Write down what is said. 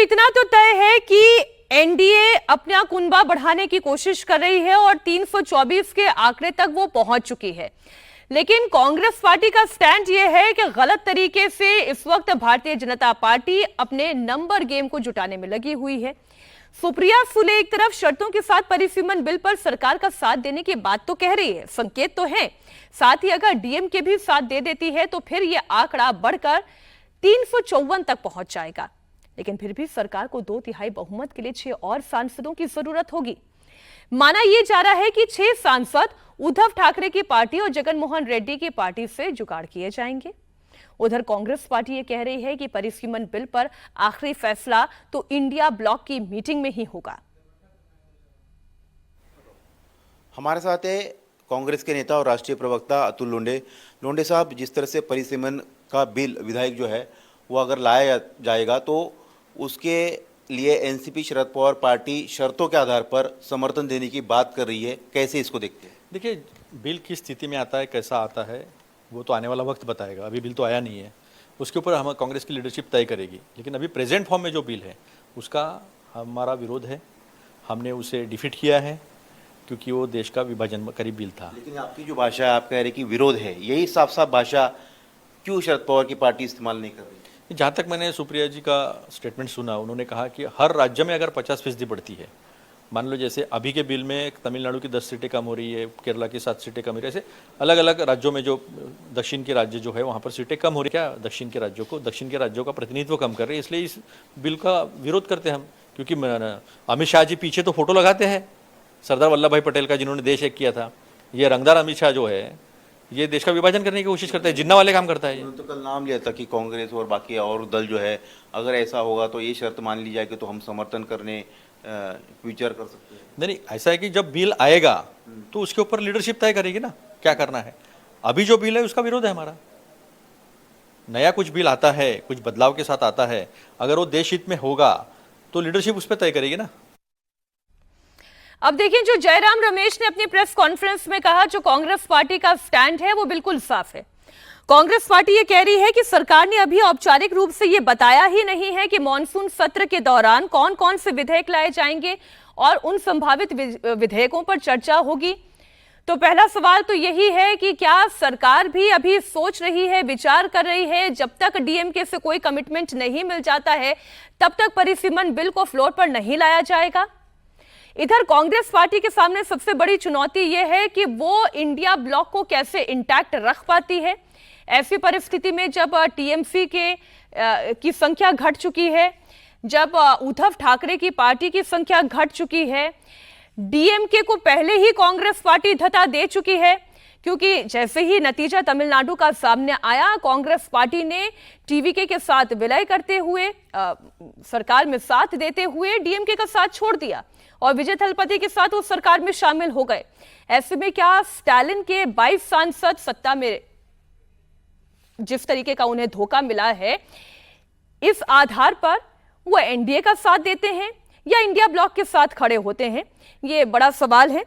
इतना तो तय है कि एनडीए अपना कुनबा बढ़ाने की कोशिश कर रही है और 324 के आंकड़े तक वो पहुंच चुकी है। लेकिन कांग्रेस पार्टी का स्टैंड ये है कि गलत तरीके से इस वक्त भारतीय जनता पार्टी अपने नंबर गेम को जुटाने में लगी हुई है। सुप्रिया सुले एक तरफ शर्तों के साथ परिसीमन बिल पर सरकार का साथ देने की बात तो कह रही है, संकेत तो है, साथ ही अगर डीएमके भी साथ दे देती है तो फिर यह आंकड़ा बढ़कर 354 तक पहुंच जाएगा। लेकिन फिर भी सरकार को 2/3 बहुमत के लिए 6 और सांसदों की जरूरत होगी। माना यह जा रहा है कि 6 सांसद उद्धव ठाकरे की पार्टी और जगनमोहन रेड्डी की पार्टी से जुगाड़ किए जाएंगे। उधर कांग्रेस पार्टी ये कह रही है कि परिसीमन बिल पर आखिरी फैसला तो इंडिया ब्लॉक की मीटिंग में ही होगा। हमारे साथ है कांग्रेस के नेता और राष्ट्रीय प्रवक्ता अतुल लोंढे। लोंढे साहब, जिस तरह से परिसीमन का बिल विधायक जो है वो अगर लाया जाएगा तो उसके लिए एनसीपी शरद पवार पार्टी शर्तों के आधार पर समर्थन देने की बात कर रही है, कैसे इसको देखते हैं? देखिए, बिल किस स्थिति में आता है, कैसा आता है, वो तो आने वाला वक्त बताएगा। अभी बिल तो आया नहीं है, उसके ऊपर हम कांग्रेस की लीडरशिप तय करेगी। लेकिन अभी प्रेजेंट फॉर्म में जो बिल है उसका हमारा विरोध है, हमने उसे डिफीट किया है क्योंकि वो देश का विभाजनकारी बिल था। लेकिन आपकी जो भाषा है, आप कह रहे कि विरोध है, यही साफ साफ भाषा क्यों शरद पवार की पार्टी इस्तेमाल नहीं कर रही? जहाँ तक मैंने सुप्रिया जी का स्टेटमेंट सुना, उन्होंने कहा कि हर राज्य में अगर 50% बढ़ती है, मान लो जैसे अभी के बिल में तमिलनाडु की 10 सीटें कम हो रही है, केरला की 7 सीटें कम हो रही है, ऐसे अलग अलग राज्यों में जो दक्षिण के राज्य जो है वहाँ पर सीटें कम हो रही है। क्या दक्षिण के राज्यों का प्रतिनिधित्व कम कर रहे हैं, इसलिए इस बिल का विरोध करते हैं हम। क्योंकि अमित शाह जी पीछे तो फोटो लगाते हैं सरदार वल्लभ भाई पटेल का, जिन्होंने देश एक किया था। ये रंगदार अमित शाह जो है ये देश का विभाजन करने की कोशिश करता है, जिन्ना वाले काम करता है। तो कल नाम लिया था कि कांग्रेस और बाकी और दल जो है, अगर ऐसा होगा तो ये शर्त मान ली जाएगी तो हम समर्थन करने विचार कर सकते हैं। नहीं, ऐसा है कि जब बिल आएगा तो उसके ऊपर लीडरशिप तय करेगी ना क्या करना है। अभी जो बिल है उसका विरोध है हमारा। नया कुछ बिल आता है, कुछ बदलाव के साथ आता है, अगर वो देश हित में होगा तो लीडरशिप उस पर तय करेगी ना। अब देखिए, जो जयराम रमेश ने अपनी प्रेस कॉन्फ्रेंस में कहा, जो कांग्रेस पार्टी का स्टैंड है वो बिल्कुल साफ है। कांग्रेस पार्टी ये कह रही है कि सरकार ने अभी औपचारिक रूप से ये बताया ही नहीं है कि मॉनसून सत्र के दौरान कौन कौन से विधेयक लाए जाएंगे और उन संभावित विधेयकों पर चर्चा होगी। तो पहला सवाल तो यही है कि क्या सरकार भी अभी सोच रही है, विचार कर रही है, जब तक डीएमके से कोई कमिटमेंट नहीं मिल जाता है तब तक परिसीमन बिल को फ्लोर पर नहीं लाया जाएगा। इधर कांग्रेस पार्टी के सामने सबसे बड़ी चुनौती यह है कि वो इंडिया ब्लॉक को कैसे इंटैक्ट रख पाती है। ऐसी परिस्थिति में जब टीएमसी की संख्या घट चुकी है, जब उद्धव ठाकरे की पार्टी की संख्या घट चुकी है, डीएमके को पहले ही कांग्रेस पार्टी धता दे चुकी है, क्योंकि जैसे ही नतीजा तमिलनाडु का सामने आया, कांग्रेस पार्टी ने टीवीके के साथ विलय करते हुए, सरकार में साथ देते हुए डीएमके का साथ छोड़ दिया और विजय थलपति के साथ उस सरकार में शामिल हो गए। ऐसे में क्या स्टालिन के 22 सांसद सत्ता में जिस तरीके का उन्हें धोखा मिला है, इस आधार पर वो एनडीए का साथ देते हैं या इंडिया ब्लॉक के साथ खड़े होते हैं, ये बड़ा सवाल है।